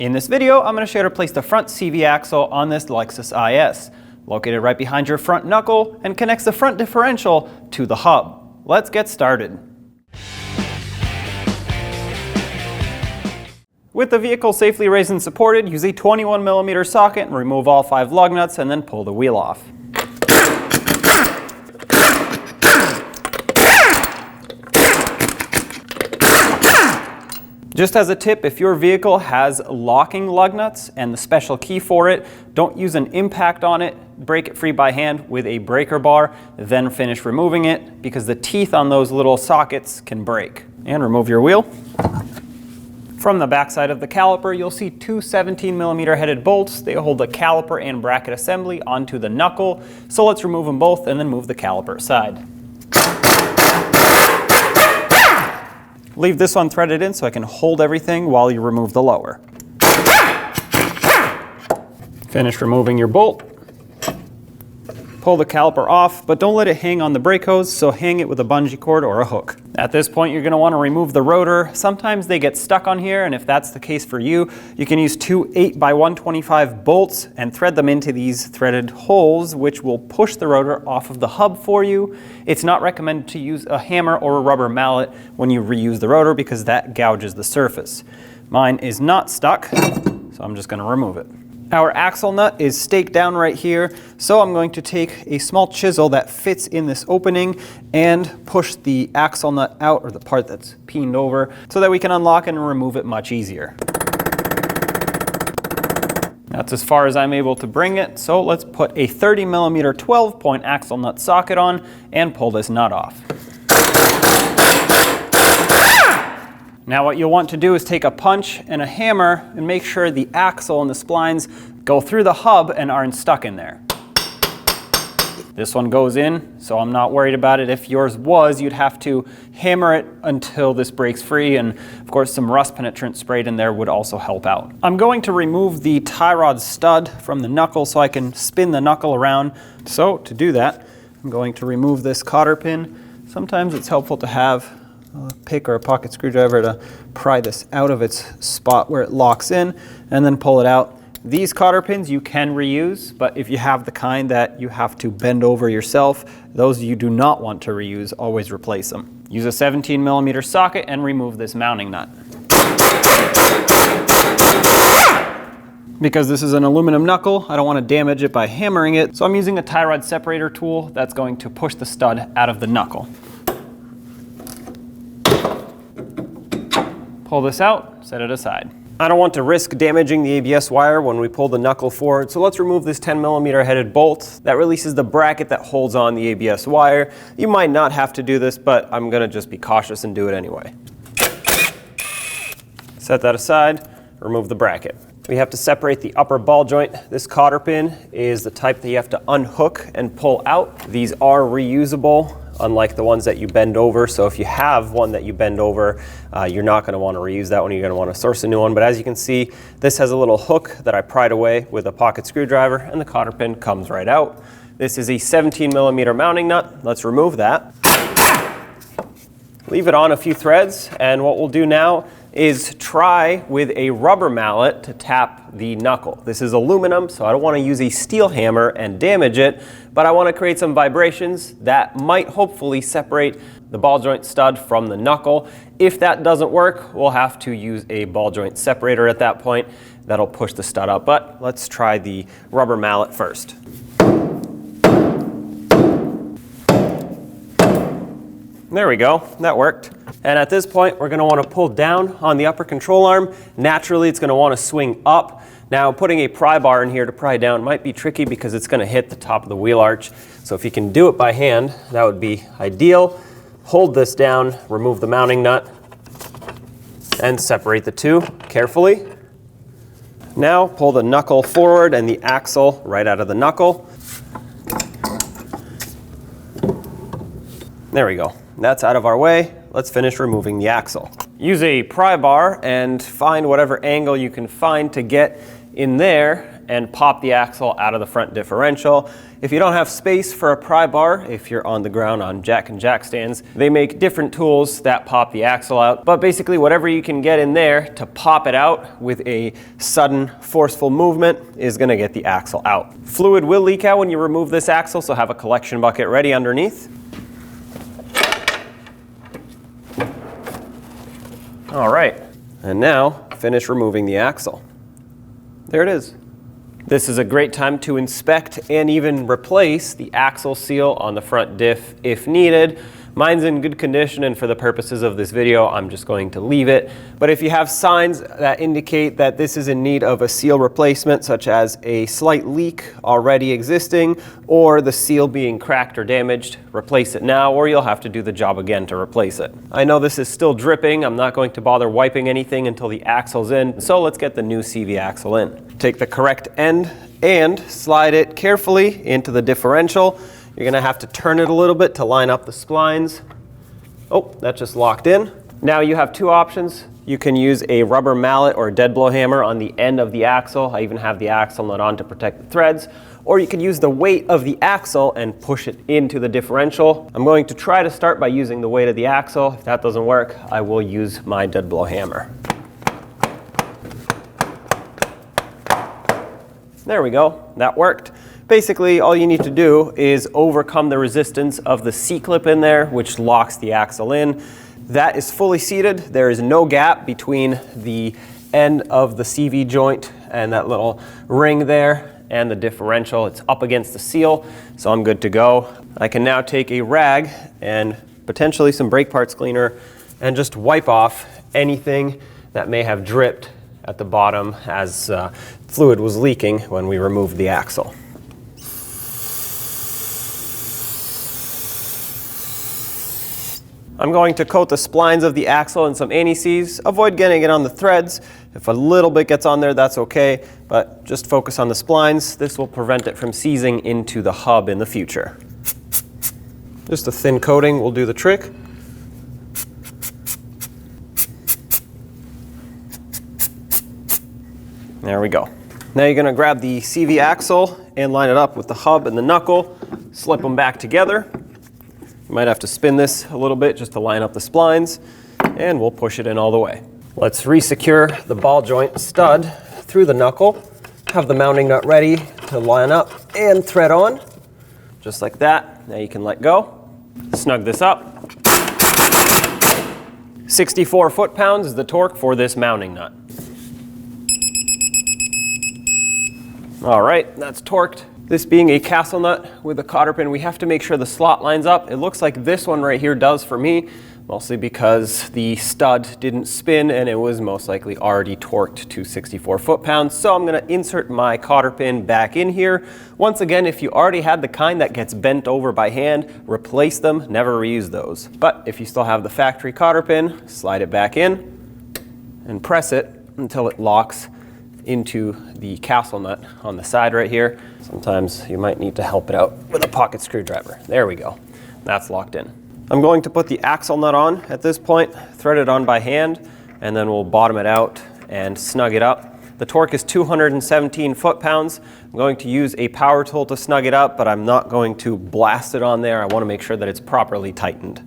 In this video, I'm going to show you how to place the front CV axle on this Lexus IS, located right behind your front knuckle and connects the front differential to the hub. Let's get started. With the vehicle safely raised and supported, use a 21mm socket and remove all 5 lug nuts and then pull the wheel off. Just as a tip, if your vehicle has locking lug nuts and the special key for it, don't use an impact on it, break it free by hand with a breaker bar, then finish removing it because the teeth on those little sockets can break. And remove your wheel. From the backside of the caliper, you'll see 2 17mm headed bolts. They hold the caliper and bracket assembly onto the knuckle. So let's remove them both and then move the caliper aside. Leave this one threaded in so I can hold everything while you remove the lower. Finish removing your bolt. Pull the caliper off, but don't let it hang on the brake hose, so hang it with a bungee cord or a hook. At this point, you're going to want to remove the rotor. Sometimes they get stuck on here, and if that's the case for you, you can use 2 8x125 bolts and thread them into these threaded holes, which will push the rotor off of the hub for you. It's not recommended to use a hammer or a rubber mallet when you reuse the rotor because that gouges the surface. Mine is not stuck, so I'm just going to remove it. Our axle nut is staked down right here, so I'm going to take a small chisel that fits in this opening and push the axle nut out, or the part that's peened over, so that we can unlock and remove it much easier. That's as far as I'm able to bring it, so let's put a 30mm 12-point axle nut socket on and pull this nut off. Now what you'll want to do is take a punch and a hammer and make sure the axle and the splines go through the hub and aren't stuck in there. This one goes in, so I'm not worried about it. If yours was, you'd have to hammer it until this breaks free, and of course some rust penetrant sprayed in there would also help out. I'm going to remove the tie rod stud from the knuckle so I can spin the knuckle around. So to do that, I'm going to remove this cotter pin. Sometimes it's helpful to have a pick or a pocket screwdriver to pry this out of its spot where it locks in and then pull it out. These cotter pins you can reuse, but if you have the kind that you have to bend over yourself, those you do not want to reuse, always replace them. Use a 17mm socket and remove this mounting nut. Because this is an aluminum knuckle, I don't want to damage it by hammering it, so I'm using a tie rod separator tool that's going to push the stud out of the knuckle. Pull this out, set it aside. I don't want to risk damaging the ABS wire when we pull the knuckle forward, so let's remove this 10mm headed bolt that releases the bracket that holds on the ABS wire. You might not have to do this, but I'm going to just be cautious and do it anyway. Set that aside, remove the bracket. We have to separate the upper ball joint. This cotter pin is the type that you have to unhook and pull out. These are reusable, unlike the ones that you bend over. So if you have one that you bend over, you're not going to want to reuse that one. You're going to want to source a new one. But as you can see, this has a little hook that I pried away with a pocket screwdriver, and the cotter pin comes right out. This is a 17mm mounting nut. Let's remove that. Leave it on a few threads, and what we'll do now is try with a rubber mallet to tap the knuckle. This is aluminum, so I don't want to use a steel hammer and damage it, but I want to create some vibrations that might hopefully separate the ball joint stud from the knuckle. If that doesn't work, we'll have to use a ball joint separator at that point. That'll push the stud up, but let's try the rubber mallet first. There we go, that worked. And at this point, we're gonna wanna pull down on the upper control arm. Naturally, it's gonna wanna swing up. Now, putting a pry bar in here to pry down might be tricky because it's gonna hit the top of the wheel arch. So if you can do it by hand, that would be ideal. Hold this down, remove the mounting nut, and separate the two carefully. Now, pull the knuckle forward and the axle right out of the knuckle. There we go. That's out of our way. Let's finish removing the axle. Use a pry bar and find whatever angle you can find to get in there and pop the axle out of the front differential. If you don't have space for a pry bar, if you're on the ground on jack and jack stands, they make different tools that pop the axle out. But basically whatever you can get in there to pop it out with a sudden forceful movement is gonna get the axle out. Fluid will leak out when you remove this axle, so have a collection bucket ready underneath. All right, and now finish removing the axle. There it is. This is a great time to inspect and even replace the axle seal on the front diff if needed. Mine's in good condition, and for the purposes of this video, I'm just going to leave it. But if you have signs that indicate that this is in need of a seal replacement, such as a slight leak already existing, or the seal being cracked or damaged, replace it now, or you'll have to do the job again to replace it. I know this is still dripping. I'm not going to bother wiping anything until the axle's in, so let's get the new CV axle in. Take the correct end and slide it carefully into the differential. You're gonna have to turn it a little bit to line up the splines. Oh, that just locked in. Now you have two options. You can use a rubber mallet or a dead blow hammer on the end of the axle. I even have the axle nut on to protect the threads. Or you could use the weight of the axle and push it into the differential. I'm going to try to start by using the weight of the axle. If that doesn't work, I will use my dead blow hammer. There we go, that worked. Basically, all you need to do is overcome the resistance of the C-clip in there, which locks the axle in. That is fully seated. There is no gap between the end of the CV joint and that little ring there and the differential. It's up against the seal, so I'm good to go. I can now take a rag and potentially some brake parts cleaner and just wipe off anything that may have dripped at the bottom as fluid was leaking when we removed the axle. I'm going to coat the splines of the axle in some anti-seize. Avoid getting it on the threads. If a little bit gets on there, that's okay, but just focus on the splines. This will prevent it from seizing into the hub in the future. Just a thin coating will do the trick. There we go. Now you're going to grab the CV axle and line it up with the hub and the knuckle. Slip them back together. You might have to spin this a little bit just to line up the splines, and we'll push it in all the way. Let's re-secure the ball joint stud through the knuckle. Have the mounting nut ready to line up and thread on, just like that. Now you can let go. Snug this up. 64 foot-pounds is the torque for this mounting nut. All right, that's torqued. This being a castle nut with a cotter pin, we have to make sure the slot lines up. It looks like this one right here does for me, mostly because the stud didn't spin and it was most likely already torqued to 64 foot-pounds. So I'm gonna insert my cotter pin back in here. Once again, if you already had the kind that gets bent over by hand, replace them, never reuse those. But if you still have the factory cotter pin, slide it back in and press it until it locks into the castle nut on the side right here. Sometimes you might need to help it out with a pocket screwdriver. There we go. That's locked in. I'm going to put the axle nut on at this point, thread it on by hand, and then we'll bottom it out and snug it up. The torque is 217 foot-pounds. I'm going to use a power tool to snug it up, but I'm not going to blast it on there. I want to make sure that it's properly tightened.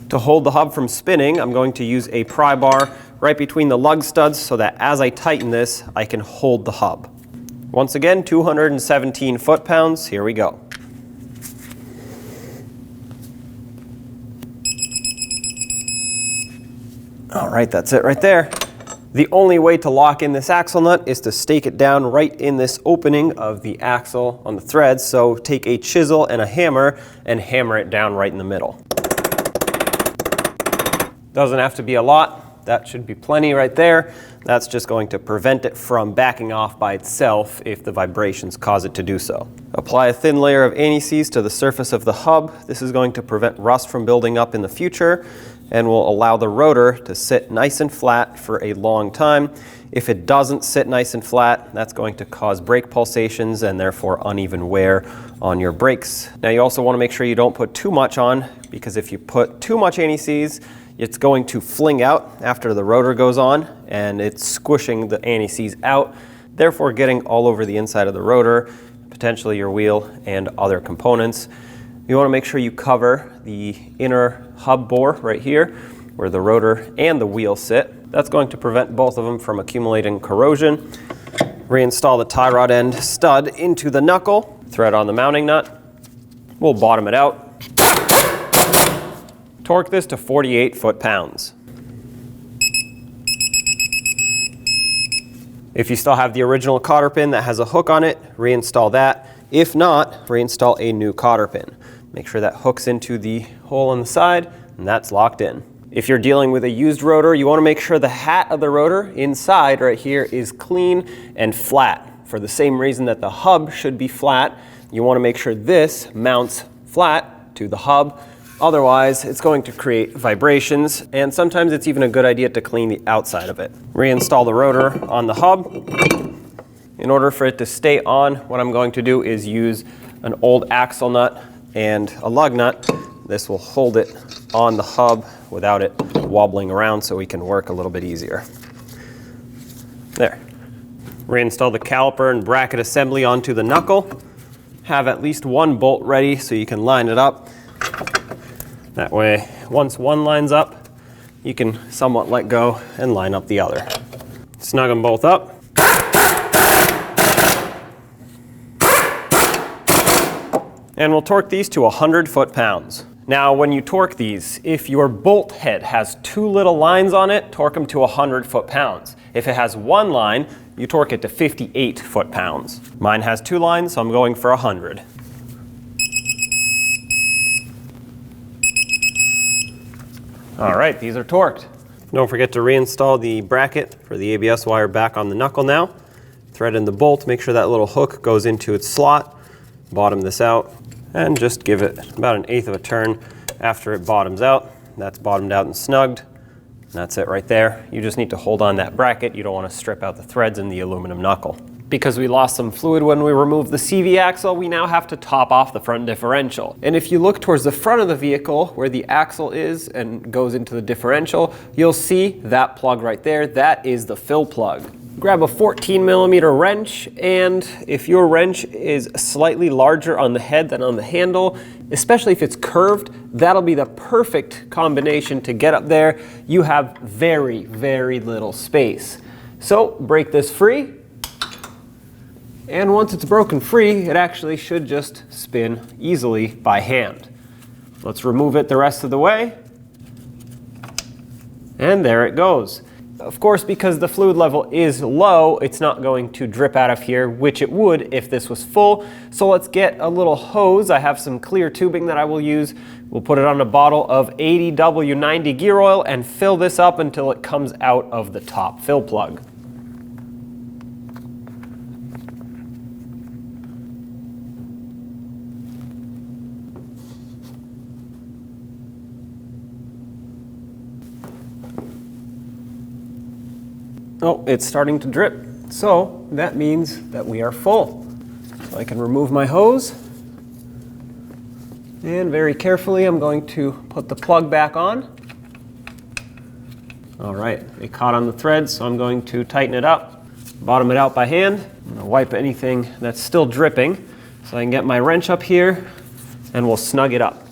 To hold the hub from spinning, I'm going to use a pry bar right between the lug studs so that as I tighten this, I can hold the hub. Once again, 217 foot-pounds. Here we go. All right, that's it right there. The only way to lock in this axle nut is to stake it down right in this opening of the axle on the threads. So take a chisel and a hammer and hammer it down right in the middle. Doesn't have to be a lot. That should be plenty right there. That's just going to prevent it from backing off by itself if the vibrations cause it to do so. Apply a thin layer of anti-seize to the surface of the hub. This is going to prevent rust from building up in the future and will allow the rotor to sit nice and flat for a long time. If it doesn't sit nice and flat, that's going to cause brake pulsations and therefore uneven wear on your brakes. Now you also want to make sure you don't put too much on, because if you put too much anti-seize, it's going to fling out after the rotor goes on, and it's squishing the anti-seize out, therefore getting all over the inside of the rotor, potentially your wheel and other components. You want to make sure you cover the inner hub bore right here where the rotor and the wheel sit. That's going to prevent both of them from accumulating corrosion. Reinstall the tie rod end stud into the knuckle, thread on the mounting nut. We'll bottom it out. Torque this to 48 foot-pounds. If you still have the original cotter pin that has a hook on it, reinstall that. If not, reinstall a new cotter pin. Make sure that hooks into the hole on the side, and that's locked in. If you're dealing with a used rotor, you want to make sure the hat of the rotor inside right here is clean and flat. For the same reason that the hub should be flat, you want to make sure this mounts flat to the hub. Otherwise, it's going to create vibrations, and sometimes it's even a good idea to clean the outside of it. Reinstall the rotor on the hub. In order for it to stay on, what I'm going to do is use an old axle nut and a lug nut. This will hold it on the hub without it wobbling around, so we can work a little bit easier. There. Reinstall the caliper and bracket assembly onto the knuckle. Have at least one bolt ready so you can line it up. That way, once one lines up, you can somewhat let go and line up the other. Snug them both up. And we'll torque these to 100 foot-pounds. Now, when you torque these, if your bolt head has 2 little lines on it, torque them to 100 foot-pounds. If it has 1 line, you torque it to 58 foot-pounds. Mine has 2 lines, so I'm going for 100. All right, these are torqued. Don't forget to reinstall the bracket for the ABS wire back on the knuckle now. Thread in the bolt, make sure that little hook goes into its slot. Bottom this out, and just give it about 1/8 of a turn after it bottoms out. That's bottomed out and snugged. And that's it right there. You just need to hold on that bracket. You don't want to strip out the threads in the aluminum knuckle. Because we lost some fluid when we removed the CV axle, we now have to top off the front differential. And if you look towards the front of the vehicle where the axle is and goes into the differential, you'll see that plug right there. That is the fill plug. Grab a 14mm wrench, and if your wrench is slightly larger on the head than on the handle, especially if it's curved, that'll be the perfect combination to get up there. You have very, very little space. So break this free. And once it's broken free, it actually should just spin easily by hand. Let's remove it the rest of the way. And there it goes. Of course, because the fluid level is low, it's not going to drip out of here, which it would if this was full. So let's get a little hose. I have some clear tubing that I will use. We'll put it on a bottle of AWD gear oil and fill this up until it comes out of the top fill plug. Oh, it's starting to drip. So that means that we are full. So I can remove my hose. And very carefully, I'm going to put the plug back on. All right, it caught on the thread, so I'm going to tighten it up, bottom it out by hand. I'm gonna wipe anything that's still dripping so I can get my wrench up here and we'll snug it up.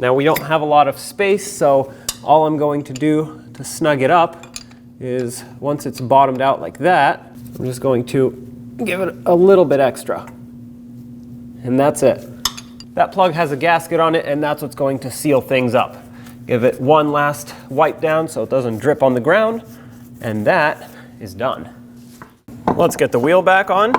Now we don't have a lot of space, so all I'm going to do to snug it up is once it's bottomed out like that, I'm just going to give it a little bit extra. And that's it. That plug has a gasket on it, and that's what's going to seal things up. Give it one last wipe down so it doesn't drip on the ground, and that is done. Let's get the wheel back on.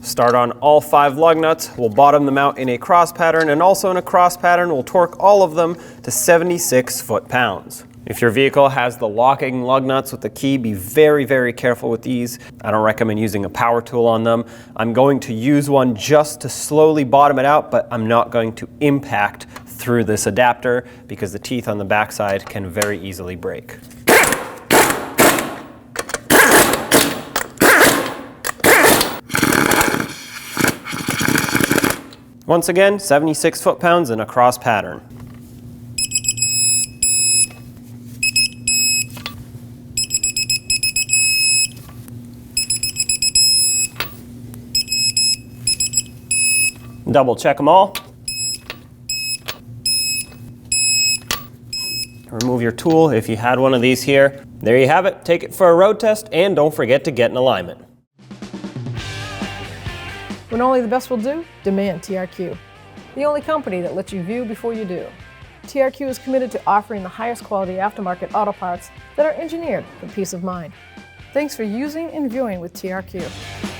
Start on all 5 lug nuts. We'll bottom them out in a cross pattern, and also in a cross pattern, we'll torque all of them to 76 foot-pounds. If your vehicle has the locking lug nuts with the key, be very, very careful with these. I don't recommend using a power tool on them. I'm going to use one just to slowly bottom it out, but I'm not going to impact through this adapter because the teeth on the backside can very easily break. Once again, 76 foot-pounds in a cross pattern. Double check them all. Remove your tool if you had one of these here. There you have it. Take it for a road test and don't forget to get in alignment. When only the best will do, demand TRQ. The only company that lets you view before you do. TRQ is committed to offering the highest quality aftermarket auto parts that are engineered for peace of mind. Thanks for using and viewing with TRQ.